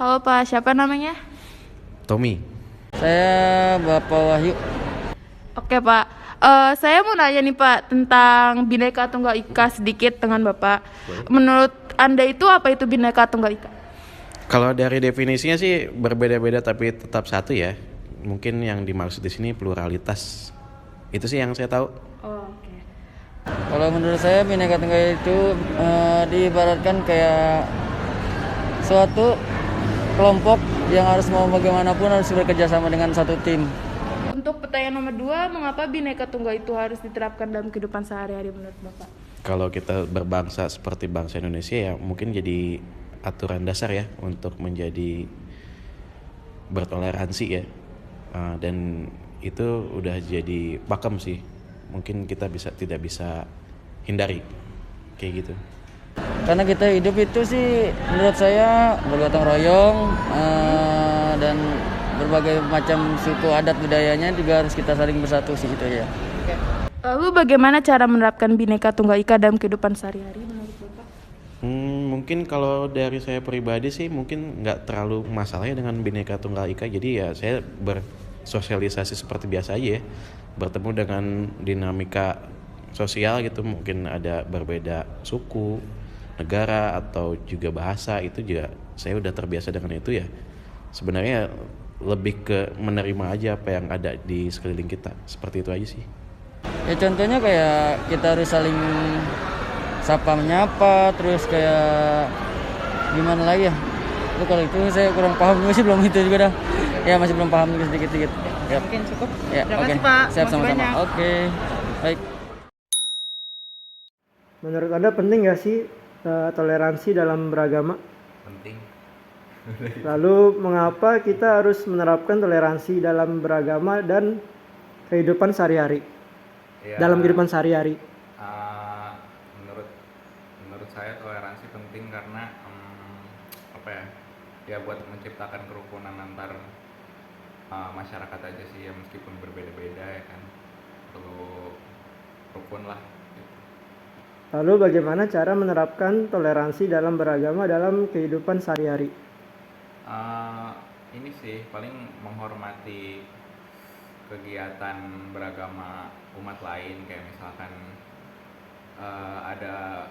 Halo Pak, siapa namanya? Tommy. Saya Bapak Wahyu. Oke Pak, saya mau nanya nih Pak tentang Bhinneka Tunggal Ika sedikit dengan Bapak. Boleh. Menurut Anda itu apa itu Bhinneka Tunggal Ika? Kalau dari definisinya sih berbeda-beda tapi tetap satu ya. Mungkin yang dimaksud di sini pluralitas. Itu sih yang saya tahu. Oh, oke. Kalau menurut saya Bhinneka Tunggal itu diibaratkan kayak suatu kelompok yang harus mau bagaimanapun harus bekerja sama dengan satu tim. Untuk pertanyaan nomor 2, mengapa Bhinneka Tunggal itu harus diterapkan dalam kehidupan sehari-hari menurut Bapak? Kalau kita berbangsa seperti bangsa Indonesia ya mungkin jadi aturan dasar ya untuk menjadi bertoleransi ya. Dan itu udah jadi pakem sih. Mungkin kita tidak bisa hindari kayak gitu. Karena kita hidup itu sih menurut saya bergotong royong dan berbagai macam suku adat budayanya juga harus kita saling bersatu sih gitu ya. Lalu bagaimana cara menerapkan Bhinneka Tunggal Ika dalam kehidupan sehari-hari menurut Bapak? Mungkin kalau dari saya pribadi sih mungkin nggak terlalu masalahnya dengan Bhinneka Tunggal Ika. Jadi ya saya bersosialisasi seperti biasa aja ya. Bertemu dengan dinamika sosial gitu, mungkin ada berbeda suku, negara atau juga bahasa, itu juga saya udah terbiasa dengan itu ya. Sebenarnya lebih ke menerima aja apa yang ada di sekeliling kita, seperti itu aja sih. Ya contohnya kayak kita harus saling sapa menyapa, terus kayak gimana lagi ya? Itu kalau itu saya kurang paham, masih belum itu juga dah. Ya masih belum paham juga sedikit-sedikit. Ya. Mungkin cukup. Ya, Terima oke. kasih Pak. Siap Makasih sama-sama. banyak. Oke. Baik. Menurut Anda penting nggak sih toleransi dalam beragama? Penting. Lalu mengapa kita harus menerapkan toleransi dalam beragama dan kehidupan sehari-hari? Ya, Dalam kehidupan sehari-hari. menurut saya toleransi penting karena apa ya? Ya buat menciptakan kerukunan antar masyarakat aja sih ya, meskipun berbeda-beda ya kan. Perlu rukun lah gitu. Lalu bagaimana cara menerapkan toleransi dalam beragama dalam kehidupan sehari-hari? Ini sih paling menghormati kegiatan beragama umat lain, kayak misalkan ada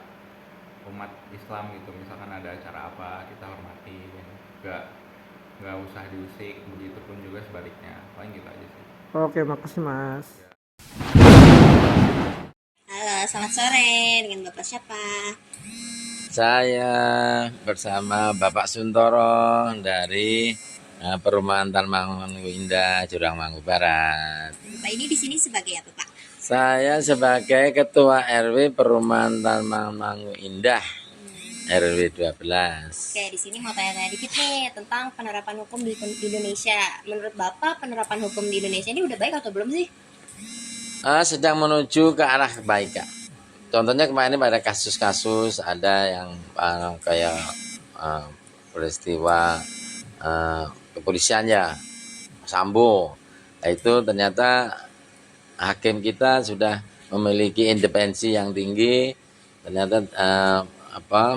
umat Islam gitu, misalkan ada acara apa kita hormati, nggak usah diusik, begitupun juga sebaliknya, paling gitu aja sih. Oke, makasih Mas. Halo, selamat sore. Dengan Bapak siapa? Saya bersama Bapak Suntoro dari Perumahan Talmangu Indah, Jurangmangu Barat. Bapak ini di sini sebagai apa, Pak? Saya sebagai Ketua RW Perumahan Talmangu Indah, RW 12. Oke, di sini mau tanya-tanya dikit nih tentang penerapan hukum di Indonesia. Menurut Bapak, penerapan hukum di Indonesia ini udah baik atau belum sih? Sedang menuju ke arah kebaikan. Contohnya kemarin pada kasus-kasus ada yang kayak peristiwa kepolisian ya, Sambo. Nah, itu ternyata hakim kita sudah memiliki independensi yang tinggi. Ternyata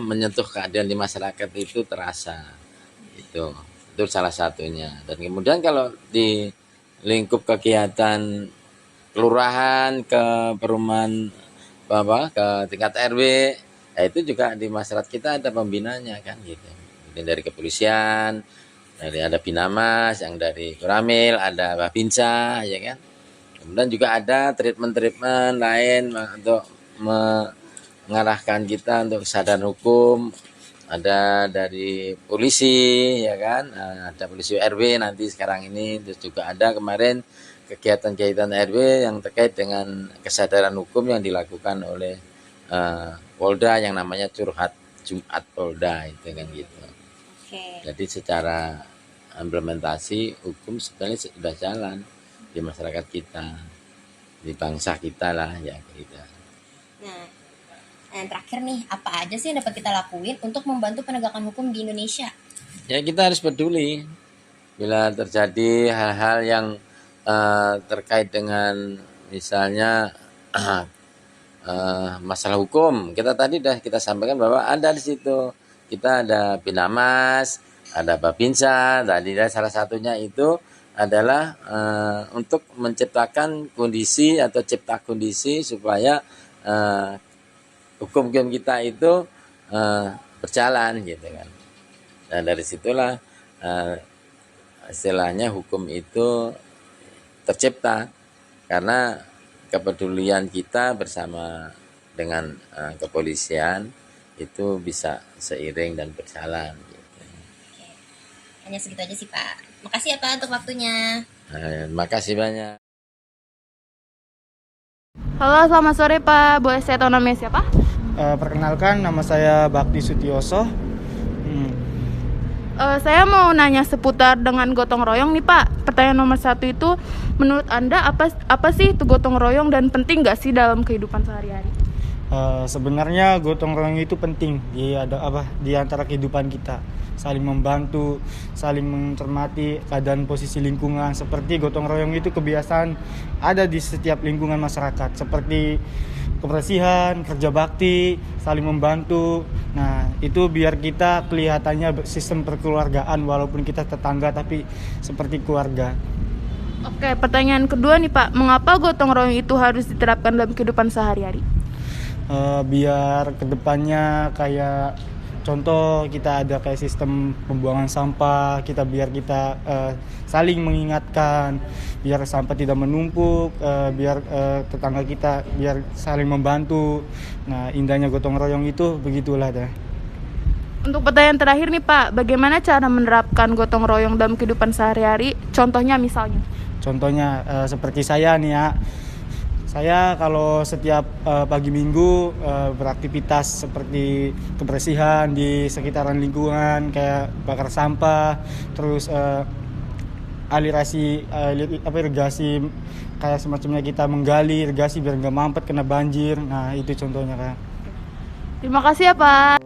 menyentuh keadilan di masyarakat itu terasa. Itu salah satunya. Dan kemudian kalau di lingkup kegiatan kelurahan ke perumahan ke tingkat RW, ya itu juga di masyarakat kita ada pembinanya kan gitu. Kemudian dari kepolisian, dari ada Binamas, yang dari Koramil, ada Babinsa, ya kan. Kemudian juga ada treatment lain untuk mengarahkan kita untuk kesadaran hukum. Ada dari polisi, ya kan. Ada polisi RW nanti sekarang ini, terus juga ada kemarin kegiatan-kegiatan RW yang terkait dengan kesadaran hukum yang dilakukan oleh Polda yang namanya curhat Jumat Polda itu kan gitu. Oke. Jadi secara implementasi hukum sebenarnya sudah jalan di masyarakat kita, di bangsa kita lah ya gitu. Nah, yang terakhir nih, apa aja sih yang dapat kita lakuin untuk membantu penegakan hukum di Indonesia? Ya kita harus peduli bila terjadi hal-hal yang terkait dengan misalnya masalah hukum. Kita tadi sudah kita sampaikan bahwa ada di situ, kita ada Binamas, ada Bapinsa tadi, salah satunya itu adalah untuk menciptakan kondisi atau cipta kondisi supaya hukum-hukum kita itu berjalan gitu kan. Nah dari situlah istilahnya hukum itu tercipta karena kepedulian kita bersama dengan kepolisian itu bisa seiring dan berjalan gitu. Hanya segitu aja sih Pak. Makasih ya Pak untuk waktunya. Makasih banyak. Halo, selamat sore Pak. Boleh saya tahu namanya siapa? Perkenalkan, nama saya Bakti Sutioso. Saya mau nanya seputar dengan gotong royong nih Pak. Pertanyaan nomor 1 itu, menurut Anda apa sih itu gotong royong dan penting nggak sih dalam kehidupan sehari-hari? Sebenarnya gotong royong itu penting di antara kehidupan kita, saling membantu, saling mencermati keadaan posisi lingkungan. Seperti gotong royong itu kebiasaan ada di setiap lingkungan masyarakat, seperti kebersihan, kerja bakti, saling membantu. Nah itu biar kita kelihatannya sistem perkeluargaan walaupun kita tetangga tapi seperti keluarga. Oke, pertanyaan kedua nih Pak, mengapa gotong royong itu harus diterapkan dalam kehidupan sehari-hari? Biar kedepannya kayak contoh kita ada kayak sistem pembuangan sampah, biar kita saling mengingatkan biar sampah tidak menumpuk, biar tetangga kita biar saling membantu. Nah indahnya gotong royong itu begitulah dah. Untuk pertanyaan terakhir nih Pak, bagaimana cara menerapkan gotong royong dalam kehidupan sehari-hari? Contohnya misalnya? Contohnya seperti saya nih ya. Saya kalau setiap pagi minggu beraktivitas seperti kebersihan di sekitaran lingkungan, kayak bakar sampah, terus irigasi kayak semacamnya kita menggali irigasi biar nggak mampet kena banjir. Nah itu contohnya Kak. Terima kasih ya Pak.